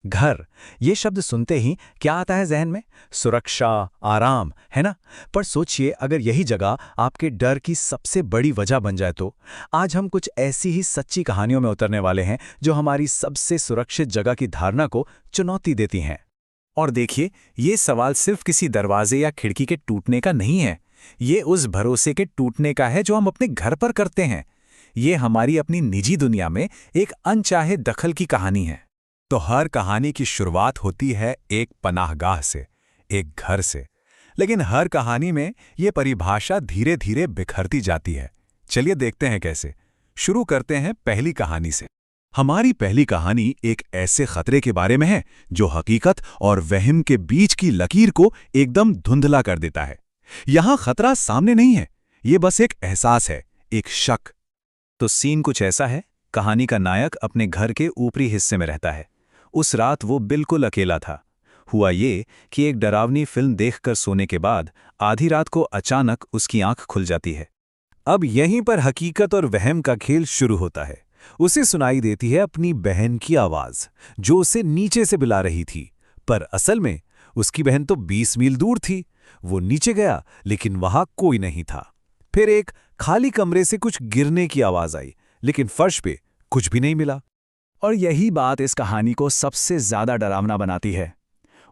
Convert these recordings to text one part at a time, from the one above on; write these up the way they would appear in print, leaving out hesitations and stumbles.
घर, ये शब्द सुनते ही क्या आता है जहन में? सुरक्षा, आराम, है ना? पर सोचिए, अगर यही जगह आपके डर की सबसे बड़ी वजह बन जाए तो? आज हम कुछ ऐसी ही सच्ची कहानियों में उतरने वाले हैं जो हमारी सबसे सुरक्षित जगह की धारणा को चुनौती देती हैं। और देखिए, ये सवाल सिर्फ किसी दरवाजे या खिड़की के टूटने का नहीं है। ये उस भरोसे के टूटने का है जो हम अपने घर पर करते हैं। ये हमारी अपनी निजी दुनिया में एक अनचाहे दखल की कहानी है। तो हर कहानी की शुरुआत होती है एक पनाहगाह से, एक घर से। लेकिन हर कहानी में ये परिभाषा धीरे धीरे बिखरती जाती है। चलिए देखते हैं कैसे। शुरू करते हैं पहली कहानी से। हमारी पहली कहानी एक ऐसे खतरे के बारे में है जो हकीकत और वहम के बीच की लकीर को एकदम धुंधला कर देता है। यहां खतरा सामने नहीं है, ये बस एक एहसास है, एक शक। तो सीन कुछ ऐसा है। कहानी का नायक अपने घर के ऊपरी हिस्से में रहता है। उस रात वो बिल्कुल अकेला था। हुआ ये कि एक डरावनी फिल्म देखकर सोने के बाद आधी रात को अचानक उसकी आंख खुल जाती है। अब यहीं पर हकीकत और वहम का खेल शुरू होता है। उसे सुनाई देती है अपनी बहन की आवाज, जो उसे नीचे से बुला रही थी। पर असल में उसकी बहन तो 20 मील दूर थी। वो नीचे गया, लेकिन वहां कोई नहीं था। फिर एक खाली कमरे से कुछ गिरने की आवाज आई, लेकिन फर्श पे कुछ भी नहीं मिला। और यही बात इस कहानी को सबसे ज्यादा डरावना बनाती है।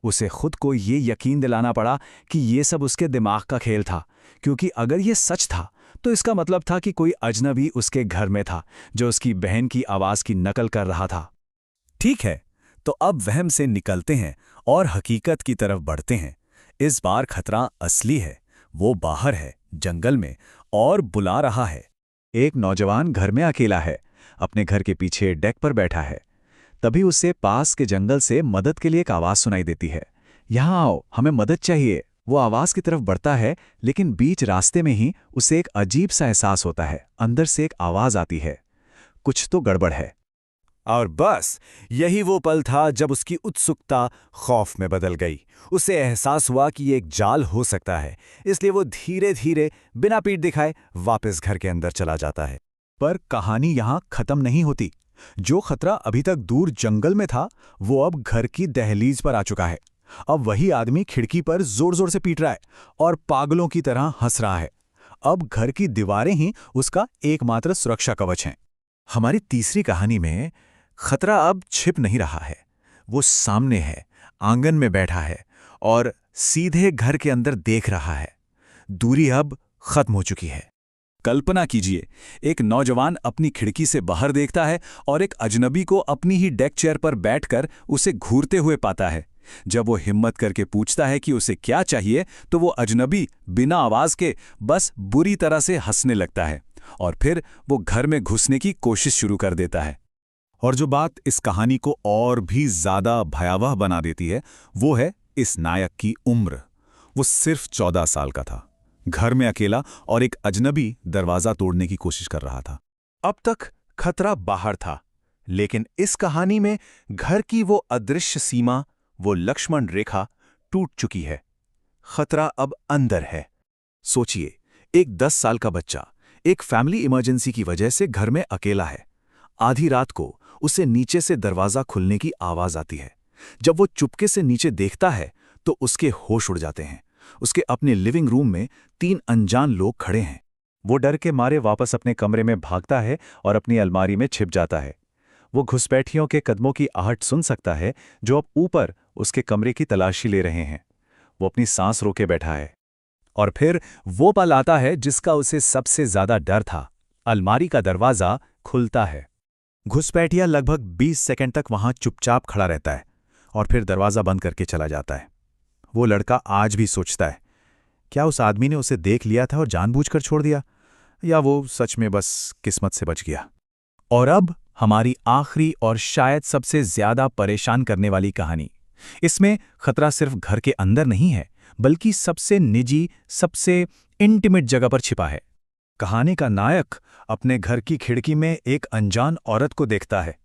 उसे खुद को ये यकीन दिलाना पड़ा कि ये सब उसके दिमाग का खेल था, क्योंकि अगर ये सच था तो इसका मतलब था कि कोई अजनबी उसके घर में था जो उसकी बहन की आवाज की नकल कर रहा था। ठीक है, तो अब वहम से निकलते हैं और हकीकत की तरफ बढ़ते हैं। इस बार खतरा असली है। वो बाहर है, जंगल में, और बुला रहा है। एक नौजवान घर में अकेला है, अपने घर के पीछे डेक पर बैठा है। तभी उसे पास के जंगल से मदद के लिए एक आवाज सुनाई देती है। यहाँ आओ, हमें मदद चाहिए। वो आवाज की तरफ बढ़ता है, लेकिन बीच रास्ते में ही उसे एक अजीब सा एहसास होता है। अंदर से एक आवाज आती है, कुछ तो गड़बड़ है। और बस यही वो पल था जब उसकी उत्सुकता खौफ में बदल गई। उसे एहसास हुआ कि ये एक जाल हो सकता है, इसलिए वो धीरे धीरे बिना पीठ दिखाए वापस घर के अंदर चला जाता है। पर कहानी यहां खत्म नहीं होती। जो खतरा अभी तक दूर जंगल में था, वो अब घर की दहलीज पर आ चुका है। अब वही आदमी खिड़की पर जोर जोर से पीट रहा है और पागलों की तरह हंस रहा है। अब घर की दीवारें ही उसका एकमात्र सुरक्षा कवच हैं। हमारी तीसरी कहानी में खतरा अब छिप नहीं रहा है, वो सामने है, आंगन में बैठा है और सीधे घर के अंदर देख रहा है। दूरी अब खत्म हो चुकी है। कल्पना कीजिए, एक नौजवान अपनी खिड़की से बाहर देखता है और एक अजनबी को अपनी ही डेक चेयर पर बैठकर उसे घूरते हुए पाता है। जब वो हिम्मत करके पूछता है कि उसे क्या चाहिए, तो वो अजनबी बिना आवाज के बस बुरी तरह से हंसने लगता है और फिर वो घर में घुसने की कोशिश शुरू कर देता है। और जो बात इस कहानी को और भी ज्यादा भयावह बना देती है, वो है इस नायक की उम्र। वो सिर्फ 14 साल का था, घर में अकेला, और एक अजनबी दरवाजा तोड़ने की कोशिश कर रहा था। अब तक खतरा बाहर था, लेकिन इस कहानी में घर की वो अदृश्य सीमा, वो लक्ष्मण रेखा टूट चुकी है। खतरा अब अंदर है। सोचिए, एक 10 साल का बच्चा एक फैमिली इमरजेंसी की वजह से घर में अकेला है। आधी रात को उसे नीचे से दरवाजा खुलने की आवाज आती है। जब वो चुपके से नीचे देखता है तो उसके होश उड़ जाते हैं। उसके अपने लिविंग रूम में 3 अनजान लोग खड़े हैं। वो डर के मारे वापस अपने कमरे में भागता है और अपनी अलमारी में छिप जाता है। वो घुसपैठियों के कदमों की आहट सुन सकता है जो अब ऊपर उसके कमरे की तलाशी ले रहे हैं। वो अपनी सांस रोके बैठा है। और फिर वो पल आता है जिसका उसे सबसे ज्यादा डर था। अलमारी का दरवाजा खुलता है। घुसपैठिया लगभग 20 सेकंड तक वहां चुपचाप खड़ा रहता है और फिर दरवाजा बंद करके चला जाता है। वो लड़का आज भी सोचता है, क्या उस आदमी ने उसे देख लिया था और जानबूझकर छोड़ दिया, या वो सच में बस किस्मत से बच गया। और अब हमारी आखिरी और शायद सबसे ज्यादा परेशान करने वाली कहानी। इसमें खतरा सिर्फ घर के अंदर नहीं है, बल्कि सबसे निजी, सबसे इंटीमेट जगह पर छिपा है। कहानी का नायक अपने घर की खिड़की में एक अनजान औरत को देखता है।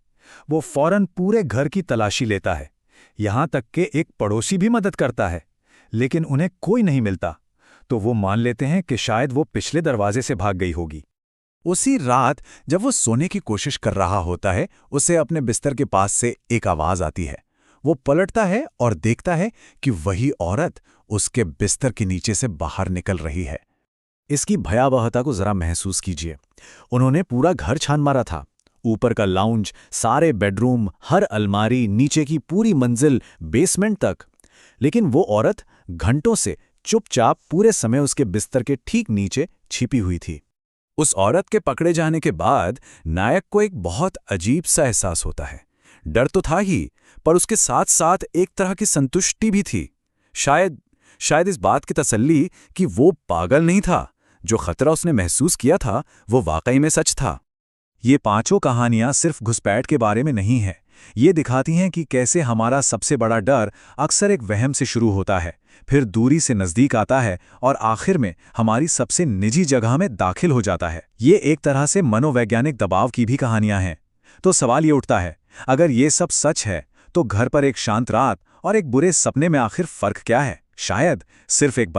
वो फौरन पूरे घर की तलाशी लेता है, यहां तक कि एक पड़ोसी भी मदद करता है, लेकिन उन्हें कोई नहीं मिलता। तो वो मान लेते हैं कि शायद वो पिछले दरवाजे से भाग गई होगी। उसी रात जब वो सोने की कोशिश कर रहा होता है, उसे अपने बिस्तर के पास से एक आवाज आती है। वो पलटता है और देखता है कि वही औरत उसके बिस्तर के नीचे से बाहर निकल रही है। इसकी भयावहता को जरा महसूस कीजिए। उन्होंने पूरा घर छान मारा था, ऊपर का लाउंज, सारे बेडरूम, हर अलमारी, नीचे की पूरी मंजिल, बेसमेंट तक। लेकिन वो औरत घंटों से चुपचाप पूरे समय उसके बिस्तर के ठीक नीचे छिपी हुई थी। उस औरत के पकड़े जाने के बाद नायक को एक बहुत अजीब सा एहसास होता है। डर तो था ही, पर उसके साथ साथ एक तरह की संतुष्टि भी थी। शायद इस बात की तसल्ली कि वो पागल नहीं था। जो खतरा उसने महसूस किया था वो वाकई में सच था। ये पांचों कहानियां सिर्फ घुसपैठ के बारे में नहीं हैं। ये दिखाती हैं कि कैसे हमारा सबसे बड़ा डर अक्सर एक वहम से शुरू होता है, फिर दूरी से नज़दीक आता है और आखिर में हमारी सबसे निजी जगह में दाखिल हो जाता है। ये एक तरह से मनोवैज्ञानिक दबाव की भी कहानियां हैं। तो सवाल ये उठता है, अगर ये सब सच है तो घर पर एक शांत रात और एक बुरे सपने में आखिर फर्क क्या है? शायद सिर्फ एक बंद